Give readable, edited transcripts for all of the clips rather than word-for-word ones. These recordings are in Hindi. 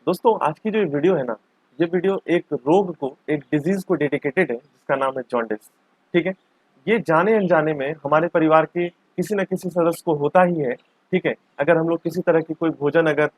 दोस्तों आज की जो ये वीडियो है ना, ये वीडियो एक रोग को, एक डिजीज को डेडिकेटेड है जिसका नाम है जॉन्डिस। ठीक है, ये जाने अनजाने में हमारे परिवार के किसी न किसी सदस्य को होता ही है। ठीक है, अगर हम लोग किसी तरह की कोई भोजन अगर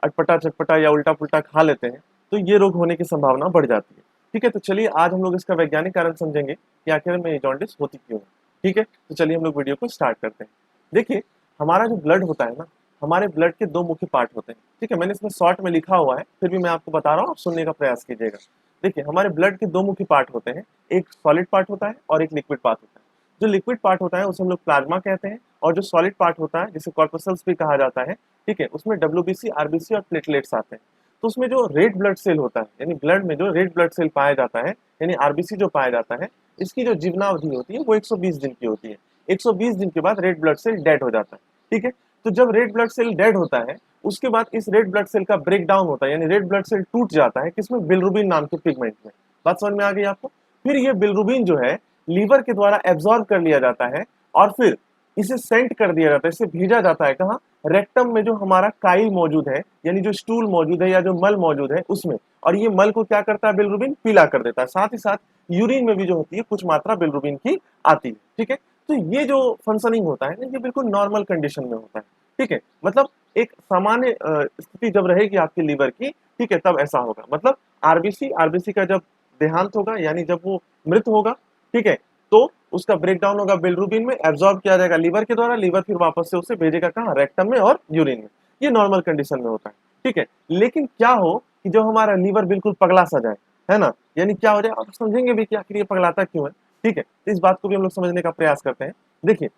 अटपटा चटपटा या उल्टा पुल्टा खा लेते हैं तो ये रोग होने की संभावना बढ़ जाती है। ठीक है, तो चलिए आज हम लोग इसका वैज्ञानिक कारण समझेंगे कि आखिर में ये जॉन्डिस होती क्यों है। ठीक है, तो चलिए हम लोग वीडियो को स्टार्ट करते हैं। देखिए, हमारा जो ब्लड होता है ना, हमारे ब्लड के दो मुख्य पार्ट होते हैं। ठीक है, मैंने इसमें शॉर्ट में लिखा हुआ है, फिर भी मैं आपको बता रहा हूँ, आप सुनने का प्रयास कीजिएगा। देखिए, हमारे ब्लड के दो मुख्य पार्ट होते हैं, एक सॉलिड पार्ट होता है और एक लिक्विड पार्ट होता है। जो लिक्विड पार्ट होता है उसे हम लोग प्लाज्मा कहते हैं, और जो सॉलिड पार्ट होता है जिसे कॉर्पसल्स भी कहा जाता है, ठीक है, उसमें डब्ल्यूबीसी, आरबीसी और प्लेटलेट्स आते हैं। तो उसमें जो रेड ब्लड सेल होता है, यानी ब्लड में जो रेड ब्लड सेल पाया जाता है, यानी आरबीसी जो पाया जाता है, इसकी जो जीवनावधि होती है वो 120 दिन की होती है। 120 दिन के बाद रेड ब्लड सेल डेड हो जाता है। ठीक है, तो जब रेड ब्लड सेल डेड होता है, उसके बाद इस रेड ब्लड सेल का ब्रेक डाउन होता है, यानी रेड ब्लड सेल टूट जाता है किसमें, बिलरुबिन नाम के पिगमेंट में। बात समझ में आ गई आपको? फिर ये बिलरुबिन जो है लीवर के द्वारा एब्जॉर्ब कर लिया जाता है, और फिर इसे सेंट कर दिया जाता है, इसे भेजा जाता है कहाँ, रेक्टम में जो हमारा काइल मौजूद है, यानी जो स्टूल मौजूद है या जो मल मौजूद है उसमें। और ये मल को क्या करता है, बिलरुबिन पीला कर देता है। साथ ही साथ यूरिन में भी जो होती है कुछ मात्रा बिलरुबिन की आती है। ठीक है, तो ये जो फंक्शनिंग होता है ना, ये बिल्कुल नॉर्मल कंडीशन में होता है। ठीक है, मतलब एक सामान्य स्थिति जब रहेगी आपके लीवर की, ठीक है, तब ऐसा होगा। मतलब आरबीसी आरबीसी का जब देहांत होगा, यानी जब वो मृत होगा, ठीक है, तो उसका ब्रेकडाउन होगा बिलरुबिन में, एब्जॉर्ब किया जाएगा लीवर के द्वारा, लीवर फिर वापस से उसे भेजेगा कहाँ, रेक्टम में और यूरिन में। ये नॉर्मल कंडीशन में होता है। ठीक है, लेकिन क्या हो कि जब हमारा लीवर बिल्कुल पगला सा जाए, है ना, यानी क्या हो जाए, आप समझेंगे भी कि आखिर ये पगलाता क्यों है। ठीक है, तो इस बात को भी हम लोग समझने का प्रयास करते हैं। देखिए,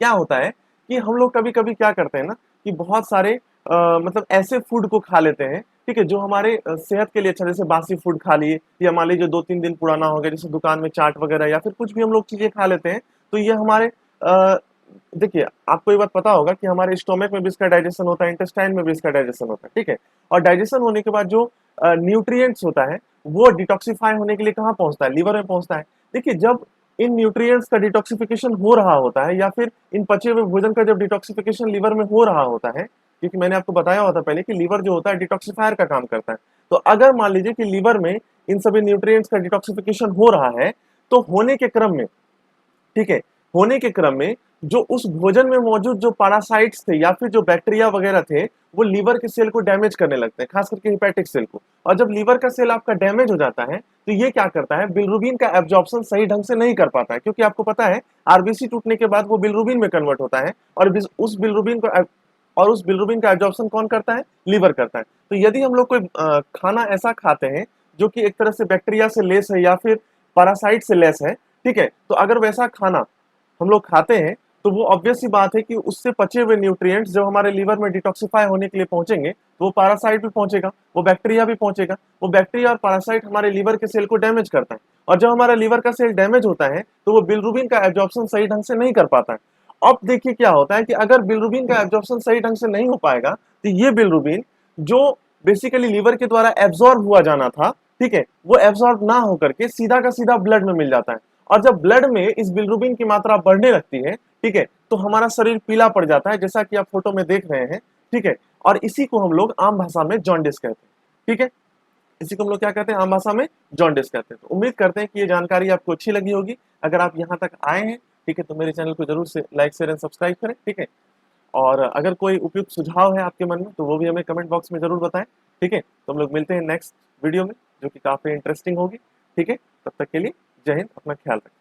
क्या होता है कि हम लोग कभी कभी क्या करते हैं ना, कि बहुत सारे मतलब ऐसे फूड को खा लेते हैं, ठीक है, जो हमारे सेहत के लिए अच्छा, जैसे बासी फूड खा लिए, या मान लीजिए 2-3 दिन पुराना हो गया, जैसे दुकान में चाट वगैरह या फिर कुछ भी हम लोग चीजें खा लेते हैं। तो ये हमारे देखिए, आपको ये बात पता होगा कि हमारे स्टोमक में भी इसका डाइजेशन होता है, इंटेस्टाइन में भी इसका डाइजेशन होता है। ठीक है, और डाइजेशन होने के बाद जो न्यूट्रिएंट्स होता है वो डिटॉक्सिफाई होने के लिए कहाँ पहुंचता है, लीवर में पहुंचता है। देखिए, जब इन न्यूट्रिएंट्स का डिटॉक्सिफिकेशन हो रहा होता है, या फिर इन पचे हुए भोजन का जब डिटॉक्सिफिकेशन लीवर में हो रहा होता है, क्योंकि मैंने आपको बताया होता पहले कि लीवर जो होता है डिटॉक्सिफायर का काम करता है। तो अगर मान लीजिए कि लीवर में इन सभी न्यूट्रिएंट्स का डिटॉक्सिफिकेशन हो रहा है, तो होने के क्रम में, ठीक है, होने के क्रम में जो उस भोजन में मौजूद जो पैरासाइट्स थे या फिर जो बैक्टीरिया वगैरह थे, वो लीवर के सेल को डैमेज करने लगते हैं, खास करके हिपैटिक सेल को। और जब लीवर का सेल आपका डैमेज हो जाता है, तो ये क्या करता है, बिलरुबिन का एब्जॉर्प्शन सही ढंग से नहीं कर पाता है, क्योंकि आपको पता है आरबीसी टूटने के बाद वो बिलरुबिन में कन्वर्ट होता है, और उस बिलरुबिन का एब्जॉर्प्शन कौन करता है, लीवर करता है। तो यदि हम लोग कोई खाना ऐसा खाते हैं जो कि एक तरह से बैक्टीरिया से लेस है या फिर पैरासाइट से लेस है, ठीक है, तो अगर वैसा खाना हम लोग खाते हैं, तो वो ऑब्वियस सी बात है कि उससे पचे हुए न्यूट्रिएंट्स जब हमारे लीवर में डिटॉक्सिफाई होने के लिए पहुंचेंगे, तो वो पैरासाइट भी पहुंचेगा, वो बैक्टीरिया भी पहुंचेगा। वो बैक्टीरिया और पैरासाइट हमारे लीवर के सेल को डैमेज करता है, और जब हमारा लीवर का सेल डैमेज होता है तो वो बिलरुबिन का एब्जॉर्प्शन सही ढंग से नहीं कर पाता है। अब देखिए क्या होता है कि अगर बिलरुबिन का एब्जॉर्प्शन सही ढंग से नहीं हो पाएगा, तो ये बिलरुबिन जो बेसिकली लीवर के द्वारा एब्जॉर्ब हुआ जाना था, ठीक है, वो एब्जॉर्ब ना होकर के सीधा का सीधा ब्लड में मिल जाता है। और जब ब्लड में इस बिलरुबिन की मात्रा बढ़ने लगती है, ठीक है, तो हमारा शरीर पीला पड़ जाता है, जैसा कि आप फोटो में देख रहे हैं। ठीक है, और इसी को हम लोग आम भाषा में जॉन्डिस कहते हैं। ठीक है, इसी को हम लोग क्या कहते हैं, आम भाषा में जॉन्डिस कहते हैं। तो उम्मीद करते हैं कि ये जानकारी आपको अच्छी लगी होगी। अगर आप यहाँ तक आए हैं, ठीक है, तो मेरे चैनल को जरूर से लाइक शेयर एंड सब्सक्राइब करें। ठीक है, और अगर कोई उपयुक्त सुझाव है आपके मन में, तो वो भी हमें कमेंट बॉक्स में जरूर बताएं। ठीक है, तो हम लोग मिलते हैं नेक्स्ट वीडियो में, जो कि काफी इंटरेस्टिंग होगी। ठीक है, तब तक के लिए जय हिंद, अपना ख्याल रखें।